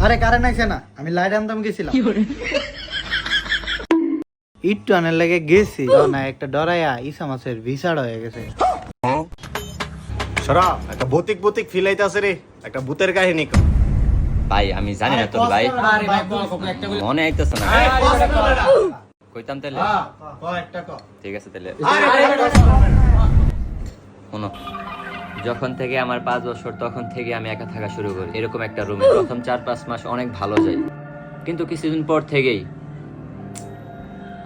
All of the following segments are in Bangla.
আরে কারেন্ট আইছে না, আমি লাইট আনতাম গেছিলাম। একটু আনার লাগে গেছি না, একটা ডরাইয়া ইসা মাছের ভিসাড় হয়ে গেছে। সরা একটা ভৌতিক ভৌতিক ফিল আইতাছে রে, একটা ভূতের কাহিনী কর। ভাই আমি জানি না তোর ভাই মনে আইতেছে না, কইতাম তাহলে ঠিক আছে তাহলে শোনো। যখন থেকে আমার 5 বছর তখন থেকে আমি একা থাকা শুরু করি এরকম একটা রুমে। প্রথম 4-5 মাস অনেক ভালো যায়, কিন্তু কিছুদিন পর থেকেই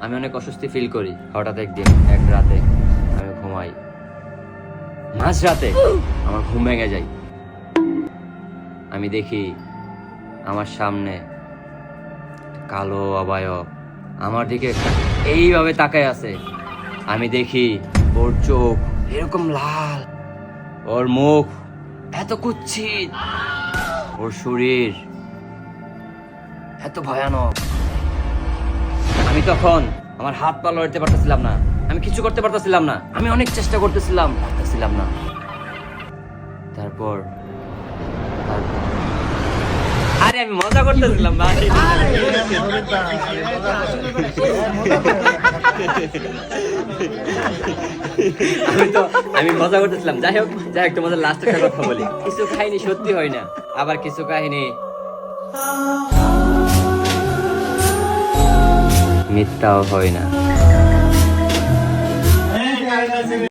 আমি অনেক অস্বস্তি ফিল করি। হঠাৎ একদিন এক রাতে আমি ঘুমাই, মাঝরাতে আমার ঘুম ভেঙে যায়। আমি দেখি আমার সামনে কালো অবয়ব আমার দিকে এইভাবে তাকায় আছে। আমি দেখি ওর চোখ এরকম লাল, ওর মুখ এত কুৎসিত, ওর শরীর এত ভয়ানক। আমি তখন আমার হাত পা লড়তে পারতেছিলাম না, আমি কিছু করতে পারতেছিলাম না, আমি অনেক চেষ্টা করতেছিলাম, পারতেছিলাম না। তারপর আরে আমি মজা করতেছিলাম ভাই, আমি মজা করতেছিলাম। যাই হোক তোমাদের লাস্ট একটা কথা বলি, কিছু কাহিনী সত্যি হয় না, আবার কিছু কাহিনী মিথ্যাও হয় না।